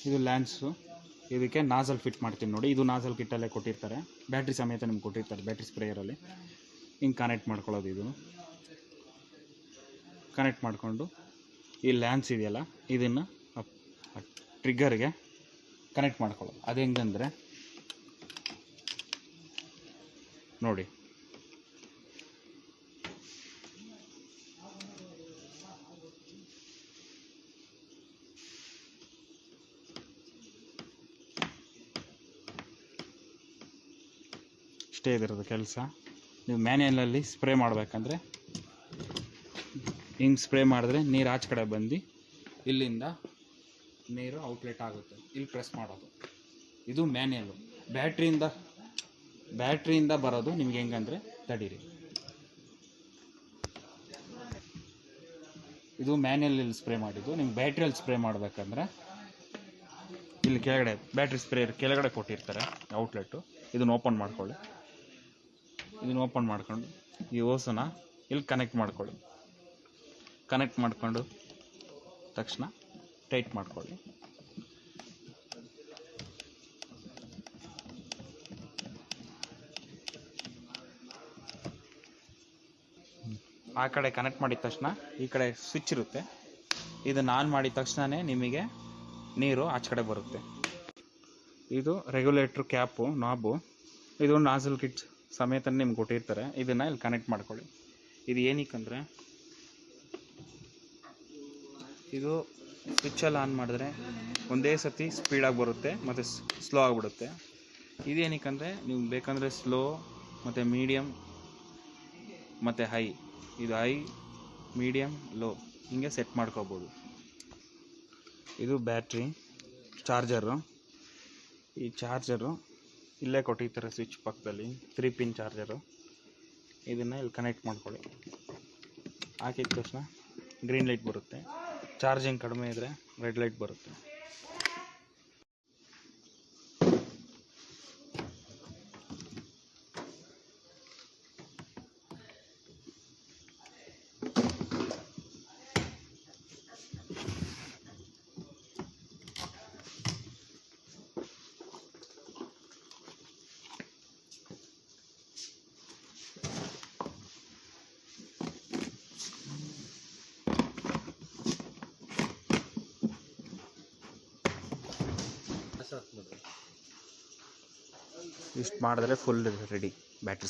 ಇದು ಲ್ಯಾನ್ಸು. ಇದಕ್ಕೆ nozzle fit ಮಾಡ್ತೀನಿ ನೋಡಿ. ಇದು ನಾಜಲ್ ಕಿಟ್ಟಲ್ಲೇ ಕೊಟ್ಟಿರ್ತಾರೆ, ಬ್ಯಾಟ್ರಿ ಸಮೇತ ನಿಮ್ಗೆ ಕೊಟ್ಟಿರ್ತಾರೆ ಬ್ಯಾಟ್ರಿ ಸ್ಪ್ರೇಯರಲ್ಲಿ. ಹಿಂಗೆ ಕನೆಕ್ಟ್ ಮಾಡ್ಕೊಳ್ಳೋದು. ಇದು ಕನೆಕ್ಟ್ ಮಾಡಿಕೊಂಡು ಈ ಲ್ಯಾನ್ಸ್ ಇದೆಯಲ್ಲ ಇದನ್ನು ಟ್ರಿಗ್ಗರ್ಗೆ ಕನೆಕ್ಟ್ ಮಾಡ್ಕೊಳ್ಳೋದು. ಅದು ಹೆಂಗಂದರೆ ನೋಡಿ, ಇಷ್ಟೇ ಇದಿರೋದು ಕೆಲಸ. ನೀವು ಮ್ಯಾನ್ಯಲಲ್ಲಿ ಸ್ಪ್ರೇ ಮಾಡಬೇಕಂದ್ರೆ ಹಿಂಗೆ ಸ್ಪ್ರೇ ಮಾಡಿದ್ರೆ ನೀರು ಆಚೆ ಕಡೆ ಬಂದು ಇಲ್ಲಿಂದ ನೀರು ಔಟ್ಲೆಟ್ ಆಗುತ್ತೆ. ಇಲ್ಲಿ ಪ್ರೆಸ್ ಮಾಡೋದು. ಇದು ಮ್ಯಾನ್ಯಲ್ಲು. ಬ್ಯಾಟ್ರಿಯಿಂದ ಬರೋದು ನಿಮ್ಗೆ ಹೆಂಗಂದರೆ ತಡೀರಿ. ಇದು ಮ್ಯಾನ್ಯಲಲ್ಲಿ ಸ್ಪ್ರೇ ಮಾಡಿದ್ದು. ನಿಮ್ಗೆ ಬ್ಯಾಟ್ರಿಯಲ್ಲಿ ಸ್ಪ್ರೇ ಮಾಡಬೇಕಂದ್ರೆ ಇಲ್ಲಿ ಕೆಳಗಡೆ ಬ್ಯಾಟ್ರಿ ಸ್ಪ್ರೇಯರ್ ಕೆಳಗಡೆ ಕೊಟ್ಟಿರ್ತಾರೆ ಔಟ್ಲೆಟ್ಟು. ಇದನ್ನು ಓಪನ್ ಮಾಡ್ಕೊಳ್ಳಿ. ಇದನ್ನು ಓಪನ್ ಮಾಡ್ಕೊಂಡು ಈ ಓಸನ್ನ ಇಲ್ಲಿ ಕನೆಕ್ಟ್ ಮಾಡ್ಕೊಳ್ಳಿ. ಕನೆಕ್ಟ್ ಮಾಡಿಕೊಂಡು ತಕ್ಷಣ ಟೈಟ್ ಮಾಡ್ಕೊಳ್ಳಿ. ಆ ಕಡೆ ಕನೆಕ್ಟ್ ಮಾಡಿದ ತಕ್ಷಣ ಈ ಕಡೆ ಸ್ವಿಚ್ ಇರುತ್ತೆ. ಇದನ್ನು ಆನ್ ಮಾಡಿದ ತಕ್ಷಣವೇ ನಿಮಗೆ ನೀರು ಆಚೆ ಕಡೆ ಬರುತ್ತೆ. ಇದು ರೆಗ್ಯುಲೇಟ್ರ್ ಕ್ಯಾಪು ನಾಬು. ಇದು ನಾಜಲ್ ಕಿಟ್ ಸಮೇತ ನಿಮ್ಗೆ ಕೊಟ್ಟಿರ್ತಾರೆ. ಇದನ್ನು ಇಲ್ಲಿ ಕನೆಕ್ಟ್ ಮಾಡ್ಕೊಳ್ಳಿ. ಇದು ಏನಕ್ಕಂದರೆ ಇದು ಸ್ವಿಚ್ಚಲ್ಲಿ ಆನ್ ಮಾಡಿದ್ರೆ ಒಂದೇ ಸತಿ ಸ್ಪೀಡಾಗಿ ಬರುತ್ತೆ ಮತ್ತು ಸ್ಲೋ ಆಗಿಬಿಡುತ್ತೆ. ಇದೇನಕ್ಕಂದರೆ ನೀವು ಬೇಕಂದರೆ ಸ್ಲೋ ಮತ್ತು ಮೀಡಿಯಮ್ ಮತ್ತು ಹೈ, ಇದು ಹೈ ಮೀಡಿಯಮ್ ಲೋ ಹಿಂಗೆ ಸೆಟ್ ಮಾಡ್ಕೋಬೋದು. ಇದು ಬ್ಯಾಟ್ರಿ ಚಾರ್ಜರು. ಈ ಚಾರ್ಜರು ಇಲ್ಲೇ ಕೊಟ್ಟಿರ್ತಾರೆ ಸ್ವಿಚ್ ಪಕ್ಕದಲ್ಲಿ, 3 ಪಿನ್ ಚಾರ್ಜರು. ಇದನ್ನು ಇಲ್ಲಿ ಕನೆಕ್ಟ್ ಮಾಡ್ಕೊಳ್ಳಿ. ಹಾಕಿದ ತಕ್ಷಣ ಗ್ರೀನ್ ಲೈಟ್ ಬರುತ್ತೆ. ಚಾರ್ಜಿಂಗ್ ಕಡಿಮೆ ಇದ್ದರೆ ರೆಡ್ ಲೈಟ್ ಬರುತ್ತೆ. ಇಷ್ಟು ಮಾಡಿದ್ರೆ ಫುಲ್ ರೆಡಿ ಬ್ಯಾಟ್ರಿ.